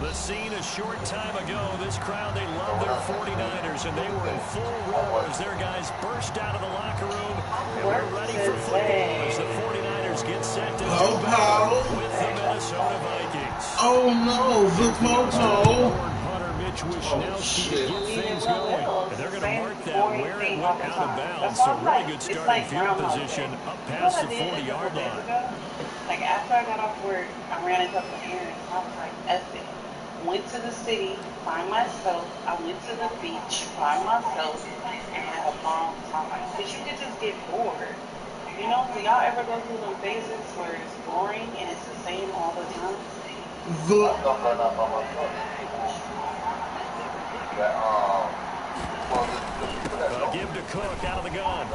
The scene a short time ago, this crowd, they love their 49ers, and they were in full roar as their guys burst out of the locker room. And we're ready for football as the 49ers get set to do battle with the Minnesota Vikings. Oh no, the Moto. To get things going. And they're going to mark that where it went out of bounds. So really good starting field position up past the 40-yard line. Like after I got off work, I ran into the parents. I was like, F it. Went to the city by myself. I went to the beach by myself and had a long time. Because you could just get bored. You know, do y'all ever go through those phases where it's boring and it's the same all the time? Give to Cook out of the gun.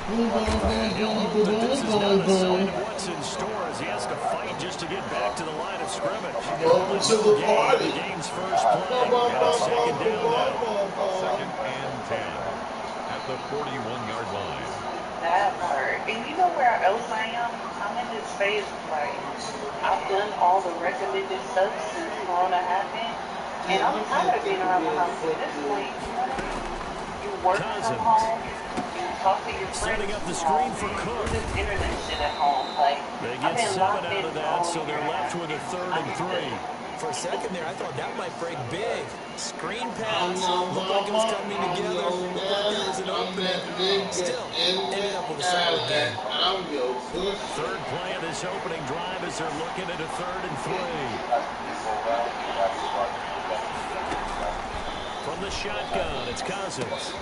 He'll hope that this is not a sign of what's in store as he has to fight just to get back to the line of scrimmage. Welcome to the party. The game's first play. And second down now. Second and 10 at the 41-yard line. That part. And you know where else I am? I'm in this phase like I've done all the recommended stuff since Corona happened. And I'm tired of being around the house at this point. You work from home, you talk to your friends. Setting up the screen for Cook. This internet shit at home. Like, they get 7 out of that, so they're left with a 3rd and 3. For a second there, I thought that might break big. Screen pass. Looked like it was coming together. Looked like there was an opening. Still, ended up with a solid game. 3rd play of this opening drive as they're looking at a 3rd and 3. From the shotgun, it's Cousins.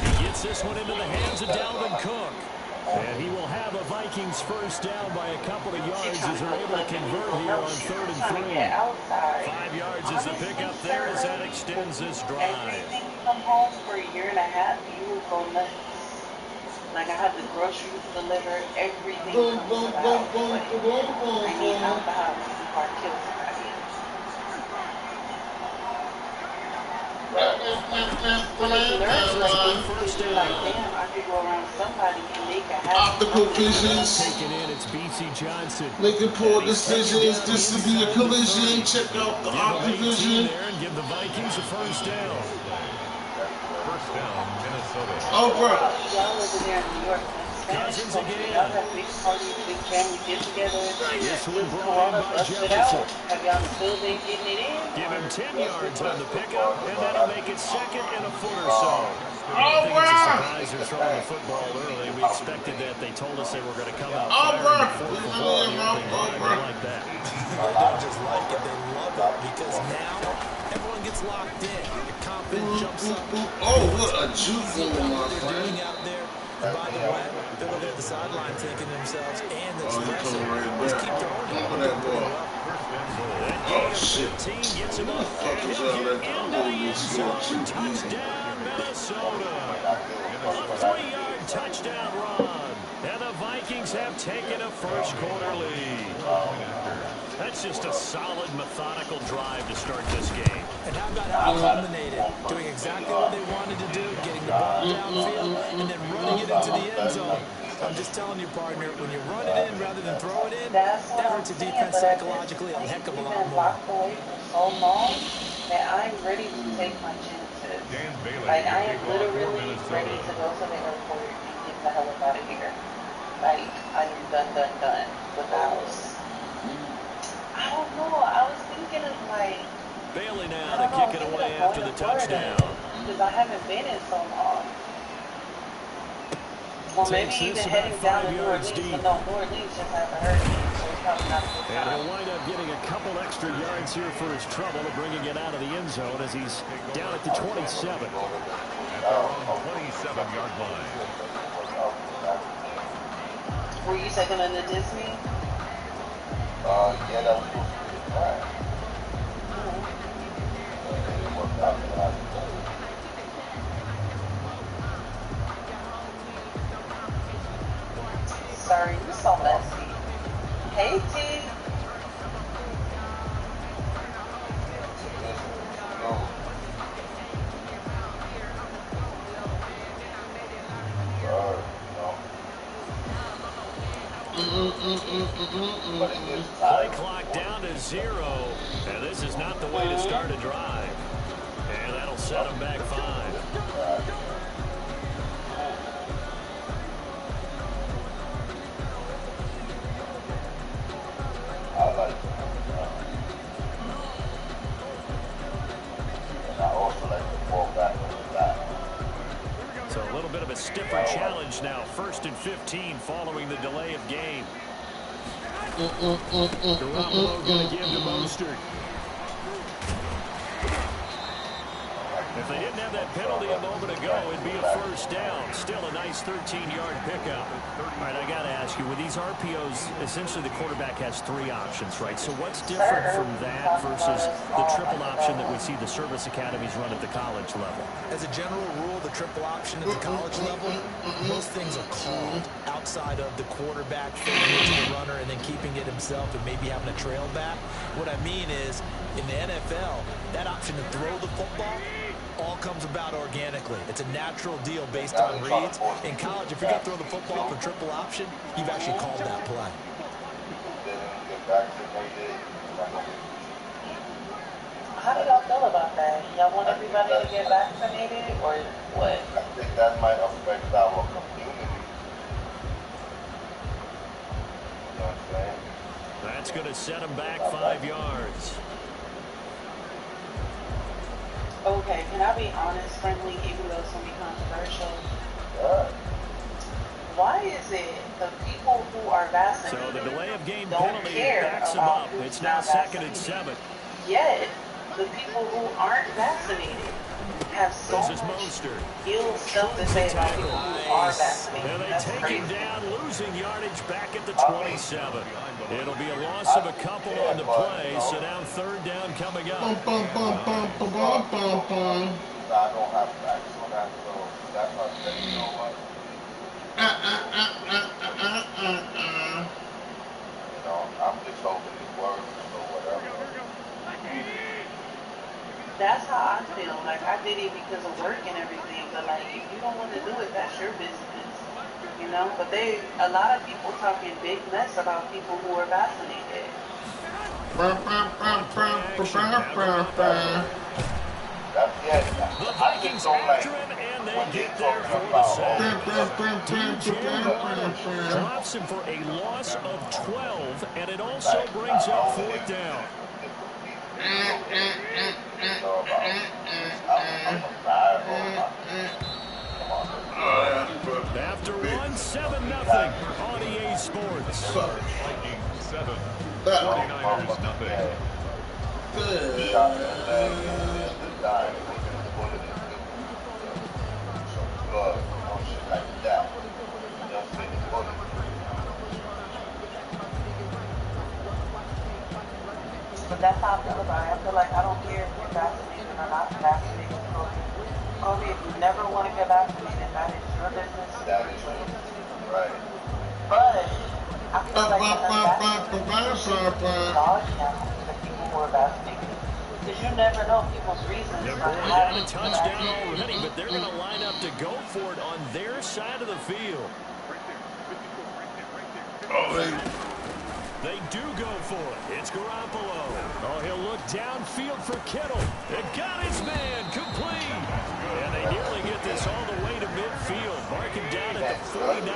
He gets this one into the hands of Dalvin Cook. And he will have a Vikings first down by a couple of yards as they're able to convert here on 3rd and 3. 5 yards is the pickup there as that extends this drive. Everything come home for a year and a half, you will go nuts. Like I have the groceries delivered, everything comes to the house. I need out the house before I kill somebody. Optical visions. Taking in, it's BC Johnson. Making poor decisions. This will be a collision. Check out the Optivision. Give the Vikings a first down. First down, Minnesota. Oh, bro. Y'all over there in New York. Cousins again. Y'all have big parties, big family get together. This one brought in by Jefferson. Have y'all still been getting it in? Give him 10 yards on the pickup, and that'll make it 2nd and a foot or so. Oh, I think it's a surprise they're throwing the football early. We expected that. They told us they were going to come out firing the 4th quarter. They like that. They don't just like it, they love it because now everyone gets locked in. The confidence jumps up. Oh, what a juke on my friend. Out there. And by the way, they're looking at the sideline thinking to themselves and the expression. Just keep throwing it. Oh, shit. Team gets him up. And he'll get into the end zone. Touchdown, Minnesota. A 3-yard touchdown run. And the Vikings have taken a first quarter lead. That's just a solid, methodical drive to start this game. And how about how they culminated? Doing exactly what they wanted to do, getting the ball downfield, and then running it into the end zone. I'm just telling you, partner, when you run it in rather than throw it in, that hurts a defense psychologically a heck of a lot more. Locked away for so long that I'm ready to take my chances. Like, I am literally ready to go to the airport and get the hell out of here. Like, I am done with the house. I don't know. I was thinking of like Bailey now to kick it away after the touchdown. Because I haven't been in so long. Well, maybe even heading down to New Orleans, but no, New Orleans just haven't heard me, so it's probably not a good time. And he'll wind up getting a couple extra yards here for his trouble of bringing it out of the end zone as he's down at the 27. At their own 27-yard line. Were you second on the Disney? Yeah, that was supposed to be fine. It worked out for that. Sorry, you're so messy. Hey, T. Play clock down to 0. And this is not the way to start a drive. And that'll set them back 5. I like it. And I also like the ball back on the back. So a little bit of a stiffer challenge now. 1st and 15 following the delay of game. Garoppolo going to give to Mostert. If they didn't have that penalty a moment ago, it'd be a 1st down. Still a nice 13-yard pickup. All right, I got to ask you, with these RPOs, essentially the quarterback has 3 options, right? So what's different from that versus the triple option that we see the service academies run at the college level? As a general rule, the triple option at the college level, most things are called outside of the quarterback faking it to the runner and then keeping it himself and maybe having a trail back. What I mean is, in the NFL, that option to throw the football all comes about organically. It's a natural deal based on reads. In college, if you're going to throw the football for triple option, you've actually called that play. How do y'all feel about that? Y'all want everybody to get vaccinated or what? I think that might affect our community. You know what I'm saying? That's going to set them back 5 yards. Okay, can I be honest, friendly, even though it's going to be controversial? Yeah. Why is it the people who are vaccinated So the delay of game don't penalty care backs them about up. who's It's now not 2nd and vaccinated? 7. Yet, the people who aren't vaccinated have so This is much Mostert. ill stuff to say about people who are vaccinated. And they That's take crazy. him down, losing yardage back at the 27. It'll be a loss of a couple on the play, so now 3rd down coming up. I don't have facts on that, so that's why I said, you know what? You know, I'm just hoping it works or whatever. That's how I feel. Like, I did it because of work and everything, but like, if you don't want to do it, that's your business, you know? But a lot of people talking big mess about people who are vaccinated. The Vikings after him, and they get there for the sack. Drops him for a loss of 12, and it also brings up 4th down. After 1-7-0 on EA Sports. Vikings 7, 49ers nothing. But that's how I feel about it. I feel like I don't care if you're vaccinated or not vaccinated. Kobe, if you never want to get vaccinated, that is your business. That is right. But I feel like the unvaccinated dodge now the people who are vaccinated. Because you never know people's reasons They're for pulling down having a touchdown already, but they're going to line up to go for it on their side of the field. They do go for it. It's Garoppolo. Oh, he'll look downfield for Kittle. It got his man complete. And they nearly get this all the way to midfield. Marking down at the 49.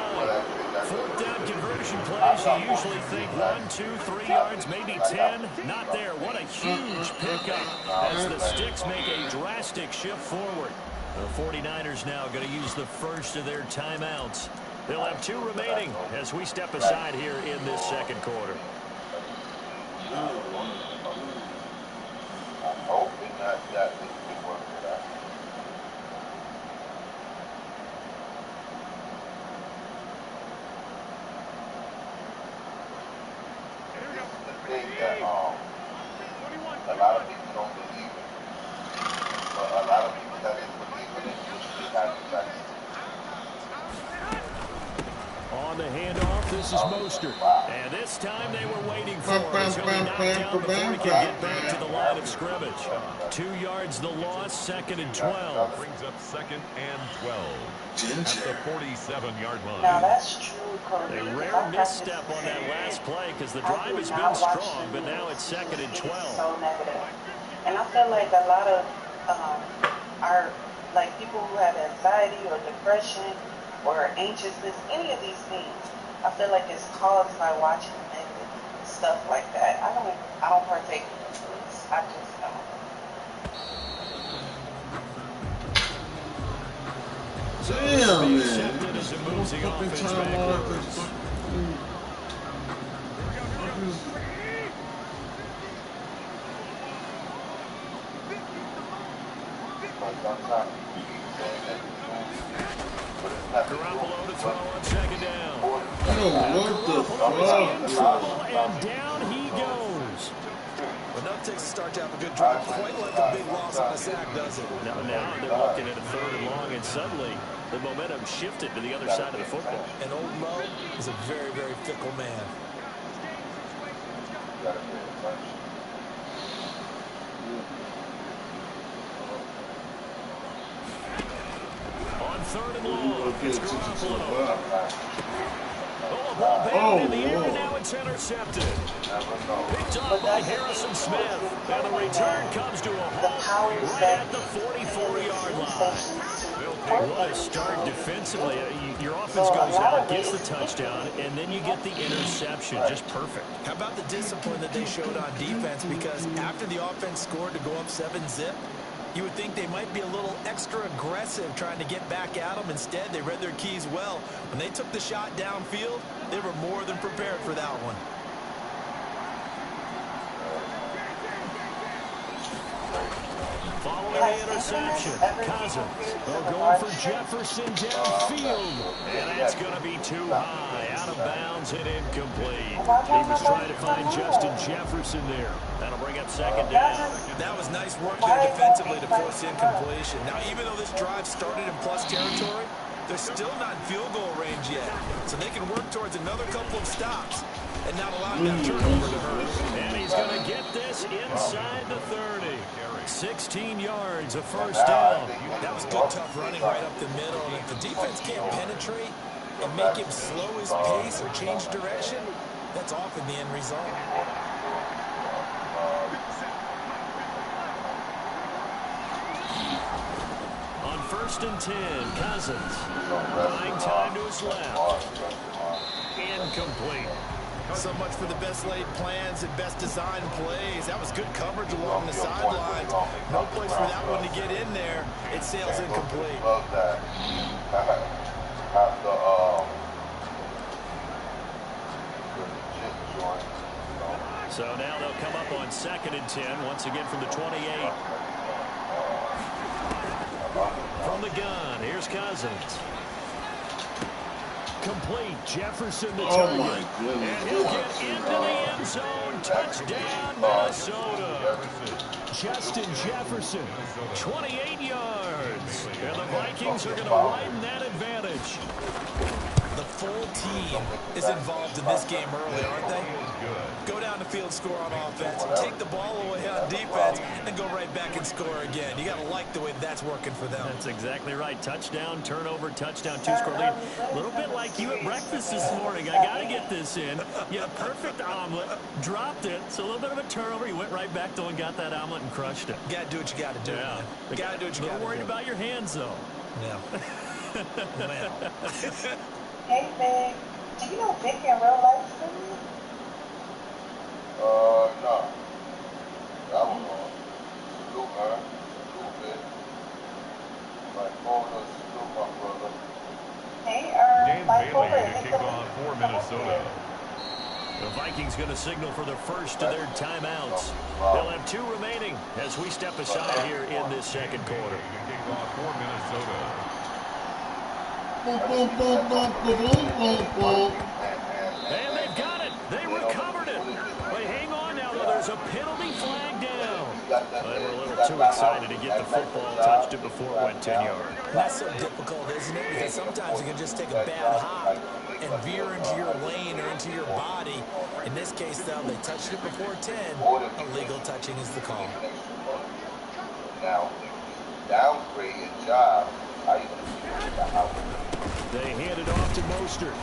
4th down conversion plays. You usually think 1, 2, 3 yards, maybe 10. Not there. What a huge pickup as the Sticks make a drastic shift forward. The 49ers now going to use the first of their timeouts. They'll have 2 remaining as we step aside here in this 2nd quarter. I'm hoping that this will work for that. This is the thing that a lot of people don't believe in. But a lot of people that is believing in wish they had the vaccine. On the handoff, this is Mostert. And this time they were waiting for it. He's going to be knocked down before he can get back to the line of scrimmage. 2 yards the loss, 2nd and 12. Brings up 2nd and 12 at the 47-yard line. Now that's true, Cody. A rare misstep on that last play because the drive has been strong, but now it's 2nd and 12. So negative. And I feel like a lot of our people who have anxiety or depression or anxiousness, any of these things, I feel like it's caused by watching negative stuff like that. I don't partake in this. I just don't. Damn, man. Accepted as it moves the offense backwards. Garoppolo to throw on 2nd down. Yo, what the fuck? And down he goes. Enough takes to start to have a good drive. Quite like a big loss on a sack, does it? Now they're looking at a 3rd and long, and suddenly the momentum shifted to the other side of the football. And old Mo is a very, very fickle man. On 3rd and long, it's Garoppolo. Oh, a ball batted in the air, and now it's intercepted. Picked up by Harrison Smith. And the return comes to a halt right at the 44-yard line. What a start defensively. Your offense goes out, gets the touchdown, and then you get the interception. Just perfect. How about the discipline that they showed on defense? Because after the offense scored to go up 7-zip, you would think they might be a little extra aggressive trying to get back at them. Instead, they read their keys well. When they took the shot downfield, they were more than prepared for that one. Following the interception, Cousins. They're going for Jefferson downfield. And that's going to be too high. Out of bounds and incomplete. He was trying to find Justin Jefferson there. That'll bring up 2nd down. That was nice work there defensively to force incompletion. Now, even though this drive started in plus territory, they're still not in field goal range yet. So they can work towards another couple of stops and not allow that turnover to hurt. And he's going to get this inside the 30. 16 yards, a 1st down. That was good, tough running right up the middle. And if the defense can't penetrate and make him slow his pace or change direction, that's often the end result. On 1st and 10, Cousins. Buying time to his left. Incomplete. So much for the best laid plans and best designed plays. That was good coverage along the sidelines. No place for that one to get in there. It sails incomplete. So now they'll come up on 2nd and 10, once again from the 28. From the gun, here's Cousins. Complete, Jefferson to target. And he'll get into the end zone. Touchdown, Minnesota. Justin Jefferson, 28 yards. And the Vikings are going to widen that advantage. The full team is involved in this game early, aren't they? Go down the field, score on offense, take the ball away on defense, and go right back and score again. You got to like the way that's working for them. That's exactly right. Touchdown, turnover, touchdown, 2-score lead. A little bit like you at breakfast this morning. I got to get this in. You had a perfect omelet, dropped it, so a little bit of a turnover. You went right back though and got that omelet and crushed it. You got to do what you got to do. Yeah. You got to do what you got to do. Worried about your hands though. Yeah. Hey, Big, do you know Vic in real life? No. I don't know. Salute her. Salute bit. My phone was salute my brother. Hey, Dan Bailey to kick off for Minnesota. The Vikings going to signal for the first of their timeouts. They'll have 2 remaining as we step aside here in this 2nd quarter. Kick off for Minnesota. Boom, boom, boom, boom, boom, boom, boom. And they've got it. They recovered it. But hang on now, though. There's a penalty flag down. They were a little too excited to get the football, touched it before it went 10 yards. That's so difficult, isn't it? Because sometimes you can just take a bad hop and veer into your lane or into your body. In this case, though, they touched it before 10. Illegal touching is the call. Now, downgrade your job. They hand it off to Mostert.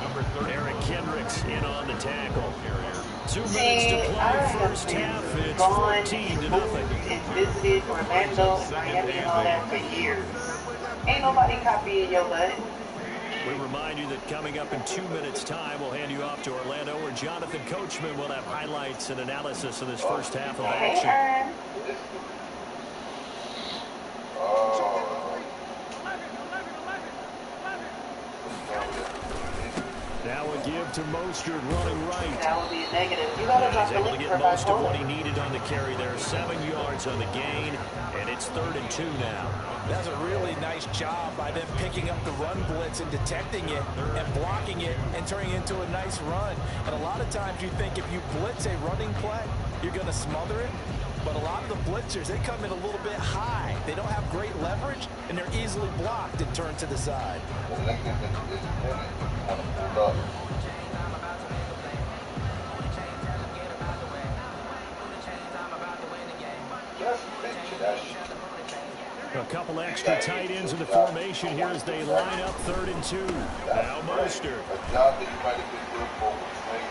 Number 30, Eric Kendricks in on the tackle. 2 minutes to play first half. It's 14-0. And visited Orlando, Miami, and all that for years. Ain't nobody copying your butt. We remind you that coming up in 2 minutes' time, we'll hand you off to Orlando, where Jonathan Coachman will have highlights and analysis of this first half of action. Now a give to Mostert running right. That would be a negative. You gotta drop the link for most of what he needed on the carry there. 7 yards on the gain, and it's 3rd and 2 now. That's a really nice job by them picking up the run blitz and detecting it and blocking it and turning it into a nice run. And a lot of times you think if you blitz a running play, you're going to smother it. But a lot of the blitzers, they come in a little bit high. They don't have great leverage, and they're easily blocked and turned to the side. A couple extra tight ends in the formation here as they line up 3rd and 2. Now Mostert.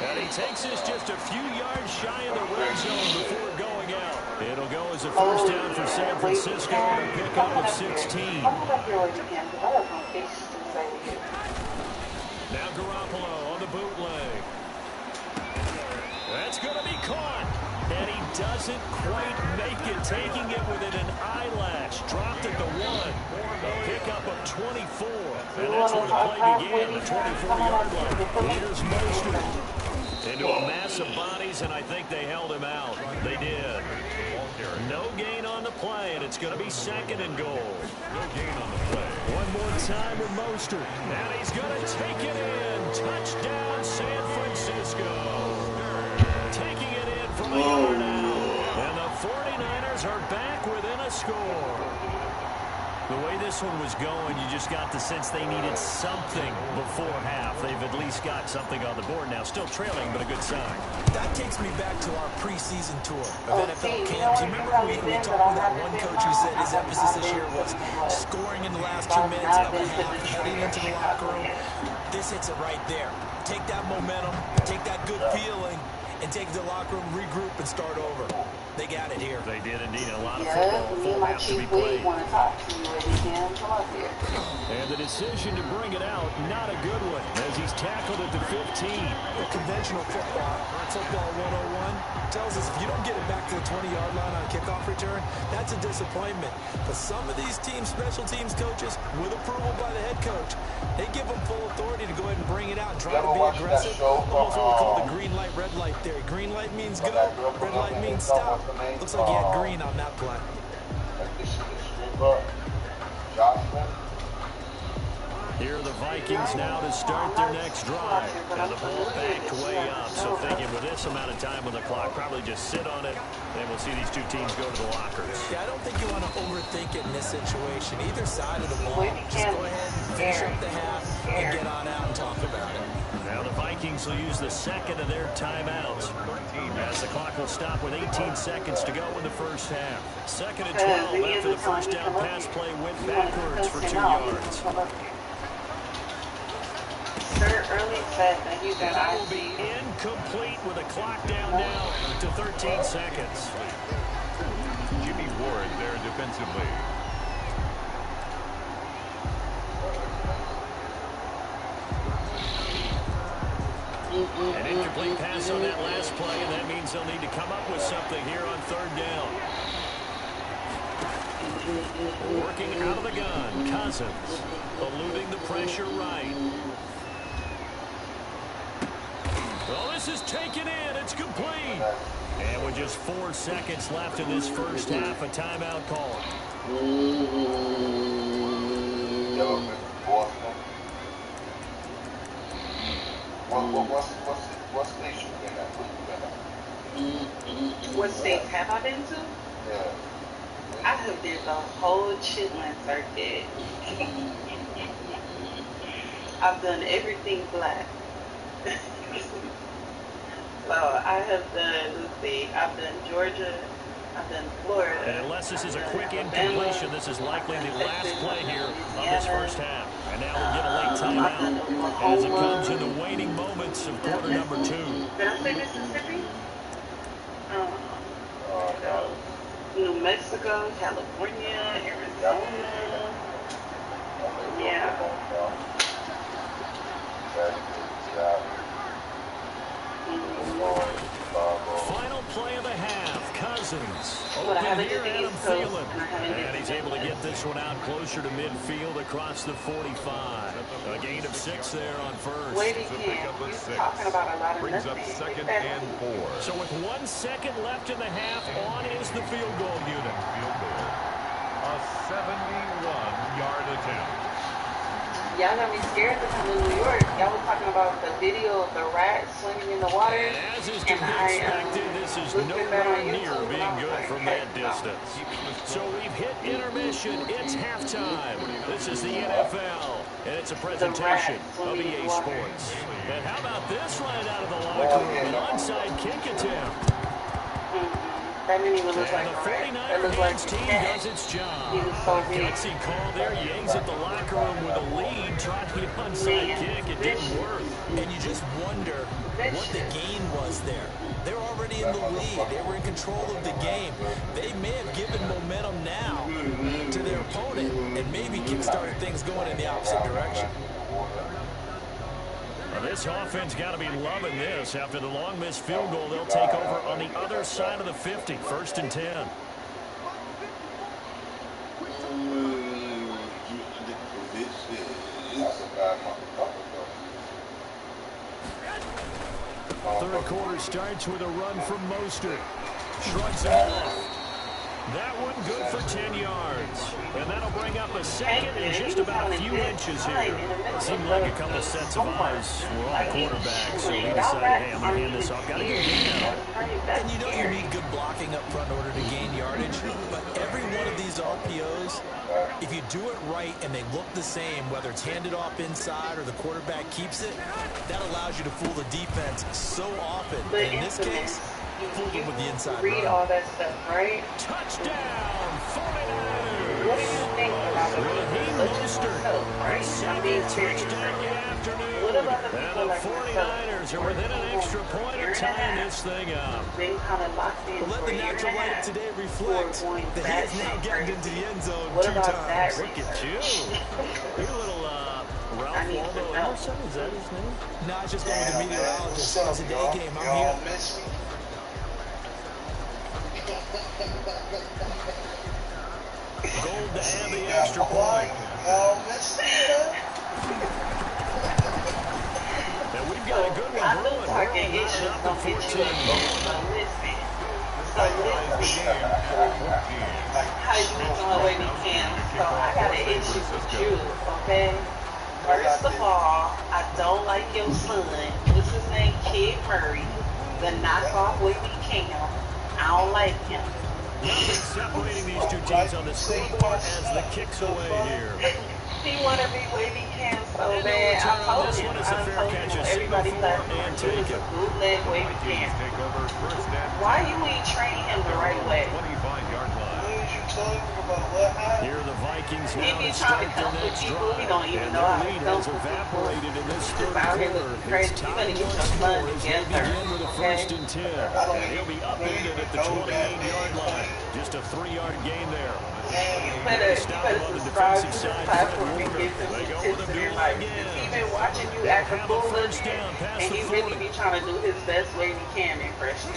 And he takes this just a few yards shy of the red zone before going out. It'll go as a first down for San Francisco and a pickup of 16. Now Garoppolo on the bootleg. That's going to be caught. And he doesn't quite make it, taking it within an eyelash. Dropped at the 1. A pickup of 24. And that's where the play began, the 24-yard line. Here's Mostert into a mass of bodies, and I think they held him out. They did. No gain on the play, and it's going to be 2nd and goal. No gain on the play. One more time with Mostert. And he's going to take it in. Touchdown, San Francisco. Taking it in from a yard out. And the 49ers are back within a score. The way this one was going, you just got the sense they needed something before half. They've at least got something on the board now. Still trailing, but a good sign. That takes me back to our preseason tour of NFL camps. You remember we talked with that one coach who said his emphasis this year was scoring in the last 2 minutes of a half, heading into the locker room. This hits it right there. Take that momentum, take that good feeling, and take the locker room, regroup, and start over. They got it here. They did indeed. A lot of football full half to be played. And the decision to bring it out, not a good one, as he's tackled at the 15. Conventional football 101, tells us if you don't get it back to the 20-yard line on a kickoff return, that's a disappointment. But some of these teams, special teams coaches, with approval by the head coach, they give them full authority to go ahead and bring it out and try to be aggressive. Almost what we call the green light, red light theory. Green light means go, red light means stop. Looks like he had green on that play. Here are the Vikings now to start their next drive. And the ball backed way up. So thinking with this amount of time on the clock, probably just sit on it, and we'll see these two teams go to the lockers. Yeah, I don't think you want to overthink it in this situation. Either side of the ball, just go ahead, finish up the half, and get on out and talk about it. Now the Vikings will use the second of their timeouts, as the clock will stop with 18 seconds to go in the first half. 2nd and 12 after the first down pass play went backwards for 2 yards. Sir early said that he's an That will be incomplete with a clock down now to 13 seconds. Jimmy Ward there defensively. An incomplete pass on that last play, and that means they'll need to come up with something here on 3rd down. Working out of the gun, Cousins, eluding the pressure right. Well, this is taken in. It's complete. And with just 4 seconds left in this first half, a timeout call. What states have I been to? Yeah. I have been the whole Chitlin circuit. I I've done everything black. So I have done, let's see, I've done Georgia, I've done Florida. And unless this is a quick incompletion, this is likely the last play here of this first half. And now we'll get a late timeout as it comes in the waning moments of quarter number 2. Did I say Mississippi? New Mexico, California, Arizona. Yeah. Final play of the half. Cousins But I open haven't here, did the Adam East Coast, Thielen. and I haven't did And he's the able to get Midwest. this one out closer to midfield across the 45. A gain of 6 there on first. Wavy Cam, you're talking about a lot of Brings up nothing. second and 4. So with 1 second left in the half, on is the field goal unit. Field goal. A 71-yard attempt. Y'all got me scared to come to New York. Y'all was talking about the video of the rat swimming in the water. And as is to be expected, this is nowhere near being good from that distance. So we've hit intermission. It's halftime. This is the NFL, and it's a presentation of EA Sports. And how about this right out of the locker room? An onside kick attempt. That didn't even look like And the a rat. 49er That looked like hands a team cat. does its job. He was so big. Gutsy call there. Yanks at the locker room with a lead. Tried the onside kick. It didn't work. And you just wonder what the gain was there. They're already in the lead. They were in control of the game. They may have given momentum now to their opponent and maybe kick-started things going in the opposite direction. Well, this offense got to be loving this. After the long missed field goal, they'll take over on the other side of the 50. 1st and 10. Third quarter starts with a run from Mostert. Shrugs it off. That one good for 10 yards. And that'll bring up a second and just about a few inches here. It seemed like a couple sets of eyes were on the quarterback, so he decided, hey, I'm going to hand this off. Got to get a gain out. And you know you need good blocking up front in order to gain yardage, but every one of these RPOs, if you do it right and they look the same, whether it's handed off inside or the quarterback keeps it, that allows you to fool the defense so often. And in this case, fool them with the inside read run. all that stuff, right? Touchdown, 49ers. What do you think about the Raheem people such as Mostert. yourself, right? I Second mean, touchdown in the afternoon. What about the And people the like 49ers are within an extra point of tying this thing up. been kind of locked in But let for the a year natural and a light half today reflect for going that he back has now to gotten crazy. into the end zone What 2 about times. that Look at you. You're a little Ralph I need to Waldo know. Emerson. Is that his name? No, I just go with the meteorologist. It's a day game. I'm here. miss me? Gold to add the extra point. Y'all miss me? And we've got a good one I know brewing. talking We're issues up don't to get you 14. So listen. How you doing the way we can. So I got an issue with you, okay? First of all, I don't like your son. What's his name? Kid Murray. The knockoff way we can. I don't like him. Nothing separating these two teams on the scoreboard as the kicks away here. He want to be wavy can so And no bad. return I on told this him. one. It's a I fair told catch. him. A signal Everybody for thought and it take was it. a bootleg wavy can. Take over 1st and Why you ain't train him the right way? 25-yard line. What you talking about? What happened? Here are the Vikings He now be to trying start to their come with next people. He drive. don't even And know how their to lead come has with people. evaporated in this Just third out here quarter. looking It's crazy. You tied better get your once son more as they together, begin with a okay? 1st and 10. And he'll be upended at the 28-yard line. Just a 3-yard gain there. You better subscribe to the platform and get them some tips and advice. Because he been watching you act a fool again, and he really be trying to do his best way he can impression.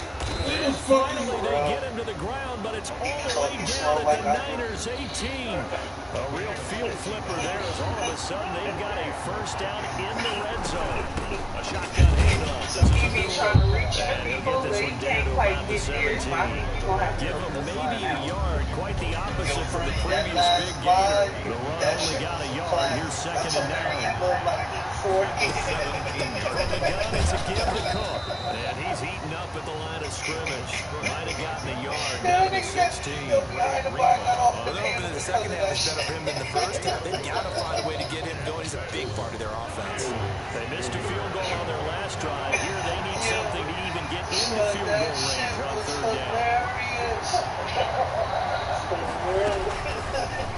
And finally, they get him to the ground, but it's all the way down at the Niners 18. A real field flipper there as all of a sudden they've got a first down in the red zone. A shotgun handoff. He be trying to reach the people, but he can't quite get there. So I think he's going to have to Give him go this maybe line a out. yard, quite the opposite from the previous big gainer. The run only got a yard. Here's 2nd and 9. From the gun, it's a give to Cook. And he's eaten up at the line of scrimmage. Might have gotten a yard down to 16. Well, they're hoping in the second half is better for him than the first half. They've got to find a way to get him going. He's a big part of their offense. They missed a field goal on their last drive. Here they need something to even get in the field goal range on third down.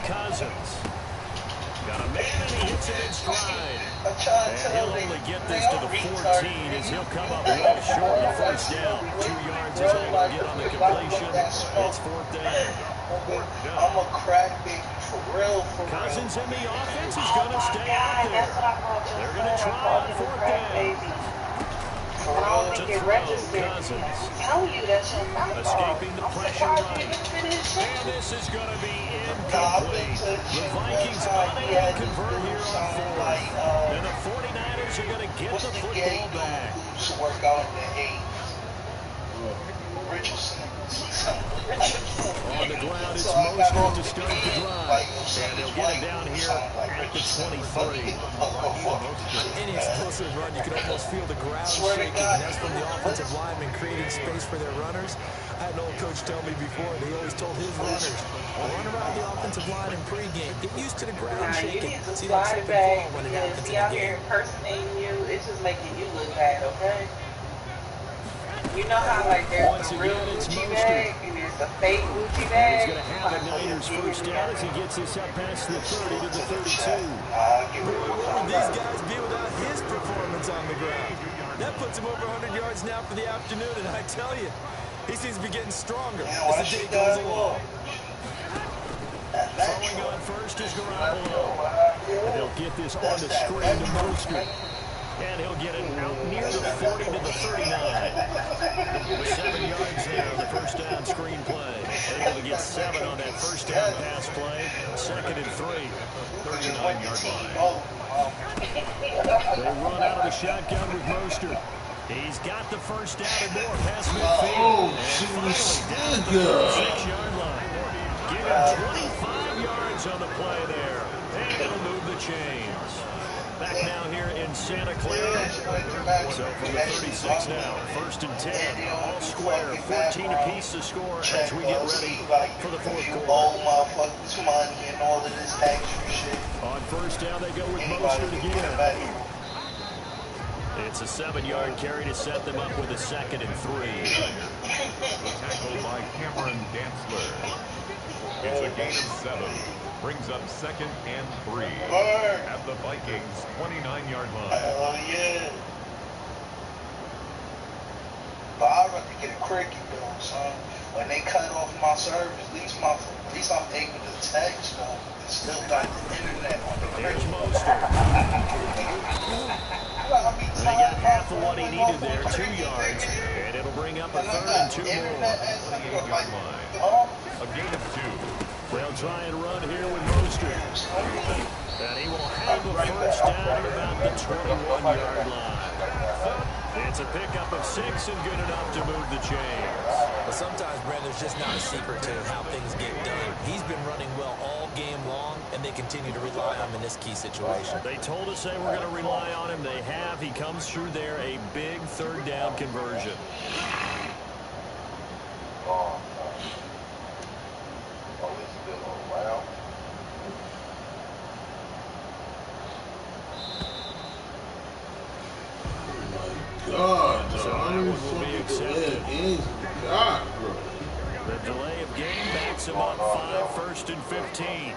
Cousins. Got a man and he hits it in stride. And he'll only get this to the 14 as he'll come up well short of the first down. 2 yards is all he'll get on the completion. It's fourth down. I'm a crack baby for real. Cousins in the offense is going to stay out there. They're going to try on fourth down. To throw, Cousins. Escaping the pressure right. And this is going to be incomplete. The Vikings unable to convert here on fourth. And the 49ers are going to get the football back. On the ground, it's Mostert to start the drive. And they'll get it down here at the 23. Any explosive run, you can almost feel the ground shaking, and that's from the offensive linemen creating space for their runners. I had an old coach tell me before, he always told his runners, run around the offensive line in pregame. Get used to the ground shaking. See that trip and fall when it happens in the game. Out here impersonating you, it's just making you look bad, okay? You know how, like, there's the real Gucci bag and there's a fake Gucci bag? He's going to have a Niners first down as he gets this up past the 30 to the 32. What would these guys be without his performance on the ground? That puts him over 100 yards now for the afternoon, and I tell you, he seems to be getting stronger as the day goes along. Throwing on first is Garoppolo. And they'll get this on the screen to Mostert. And he'll get it out near the 40 to the 39. 7 yards there on the first down screen play. Able to get 7 on that first down pass play. 2nd and 3. 39-yard line. They run out of the shotgun with Mostert. He's got the first down and more past midfield. And finally down at the 36-yard line. Give him 25 yards on the play there. And it'll move the chains. Back now here in Santa Clara. So from the 36 now, 1st and 10, all square, 14 apiece to score as we get ready for the fourth quarter. On first down, they go with Mostert again. It's a 7-yard carry to set them up with a 2nd and 3. Tackled by Cameron Dantzler. It's a gain of 7. Brings up 2nd and 3 at the Vikings' 29-yard line. Oh, yeah. But I'd rather get a cricket though, son. When they cut off my service, at least I'm able to text though. It's still got the internet on the cricket. There's Mostert. They got half of what he needed there, 2 yards. And it'll bring up a 3rd and 2 more. 28-yard line. A gain of 2. They'll try and run here with Mostert. And he will have a first down at about the 21-yard line. It's a pickup of 6 and good enough to move the chains. But sometimes, Brad, there's just not a secret to how things get done. He's been running well all game long, and they continue to rely on him in this key situation. They told us they were going to rely on him. They have. He comes through there, a big 3rd down conversion. God, so that one will be accepted. God, bro. The delay of game backs him up 5, 1st and 15.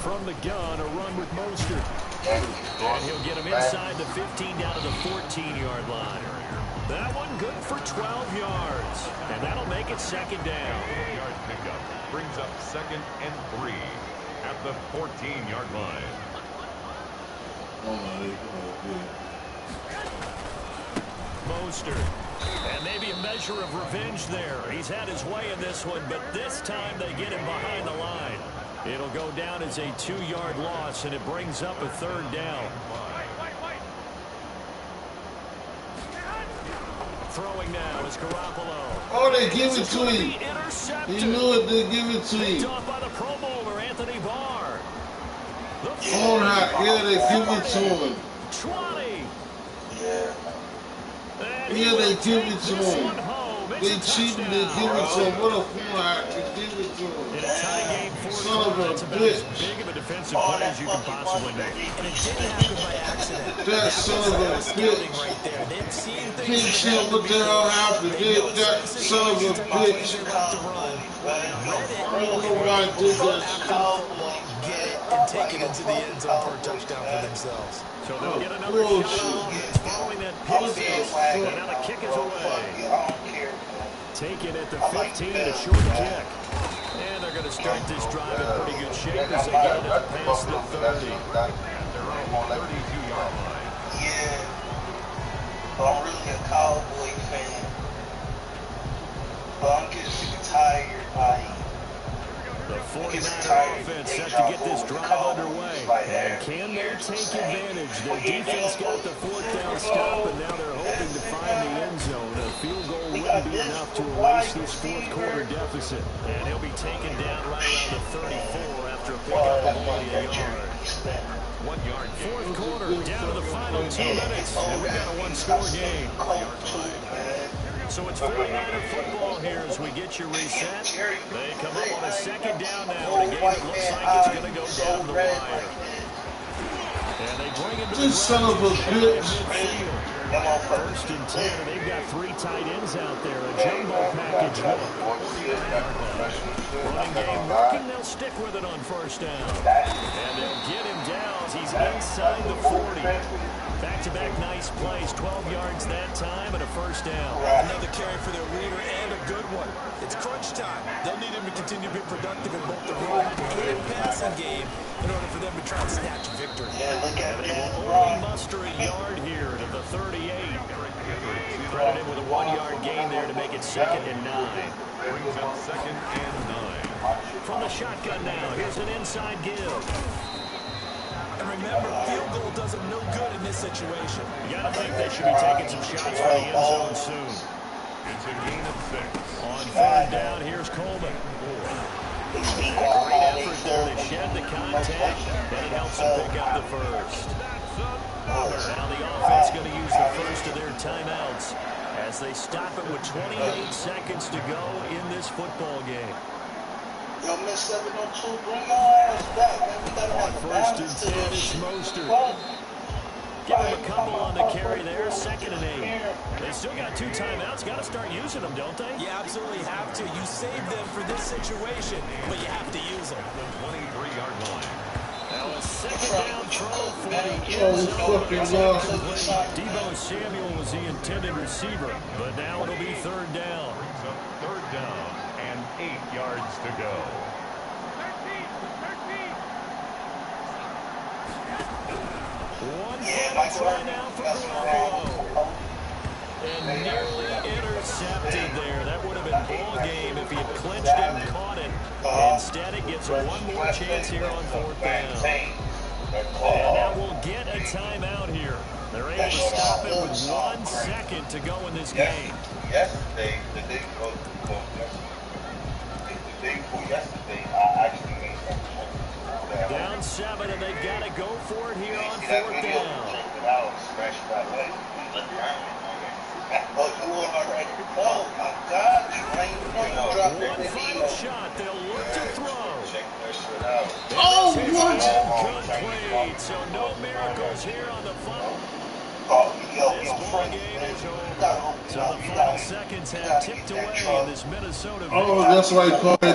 From the gun, a run with Mostert. And he'll get him inside the 15 down to the 14-yard line. That one good for 12 yards. And that'll make it 2nd down. 4-yard pickup brings up 2nd and 3. At the 14-yard line. Mostert. And maybe a measure of revenge there. He's had his way in this one, but this time they get him behind the line. It'll go down as a 2-yard loss, and it brings up a 3rd down. Throwing now is Garoppolo. Oh, they give it to him. He knew it, they give it to him. Off by the Pro Bowler, Anthony Barr. Oh, yeah, they give it to him. 20. Yeah, they give it to him. They cheated and give it to him. What a fool I to give it to him. In a tie game, Son of a that's about as bitch. big of a defensive play as you can possibly make. And it didn't happen by accident. That son of a Scouting bitch. right there. They've seen King things shit, what the hell happened? That son of a bitch. they like to run. Read it. I don't know why I did that shit. Get it and take it into the end zone for a touchdown for themselves. So they'll get another shot following that pick. And now the kick is away. Taken at the 15, a short kick. And they're going to start this drive in pretty good shape as they get it past the 30. And they're on the 32-yard line. Yeah. But I'm really a Cowboy fan. But I'm getting tired, like. The 49er offense set to get this drive underway. And can they take advantage? Their defense got the fourth down stop, and now they're hoping to find the end zone. A field goal wouldn't be enough to erase this fourth quarter deficit. And he'll be taken down right around the 34 after a pickup of only a yard. 1 yard gain. Fourth quarter, down to the final 2 minutes, and we got a one-score game. So it's 49er football here as we get you reset. They come up on a second down now in a game that looks like it's going to go down the wire. And they bring him to the This son of a bitch. First and 10, and they've got 3 tight ends out there. A jumbo package look. Running game working, they'll stick with it on first down. And they'll get him down. He's inside the 40. Back-to-back nice plays, 12 yards that time and a first down. Another carry for their leader and a good one. It's crunch time. They'll need him to continue to be productive in both the run and passing game in order for them to try to snatch victory. Yeah, look at They that. will only muster a yard here to the 38. Credit him with a 1-yard gain there to make it 2nd and 9. Brings up 2nd and 9. From the shotgun now, here's an inside give. And remember, field goal does them no good in this situation. You gotta think they should be taking some shots for the end zone soon. It's a gain of 6. On 3rd down, here's Coleman. Great effort there to shed the contact, and it helps them pick up the first. Now the offense going to use the first of their timeouts as they stop it with 28 seconds to go in this football game. Yo, Miss 702, bring your ass back, man. We gotta have a First balance and to 10, this it's shit. Mostert. Give him a couple on the carry there, 2nd and 8. They still got 2 timeouts. Got to start using them, don't they? You absolutely have to. You save them for this situation, but you have to use them. The 23-yard line. Now a 2nd down throw for the Oh, end we fucking lost. zone. Debo Samuel was the intended receiver, but now it'll be 3rd down. Brings up 3rd down and 8 yards to go. One final try now for Garoppolo. And nearly intercepted there. That would have been ball game if he had clinched it and caught it. Instead, it gets one more chance here on 4th down. And now we'll get a timeout here. They're able to stop it with 1 second to go in this game. Yesterday, the day before yesterday, I actually made something. Down 7, and they've got to go for it here on 4th down. Oh, you already? Oh, my God. One final shot. They'll look to throw. Oh, what? Complete. So no miracles here on the final. Oh, yo, This yo, ball Frank, game man. is You over. gotta open So up. the You final gotta seconds have ticked away in this Minnesota Oh, victory. that's why I call it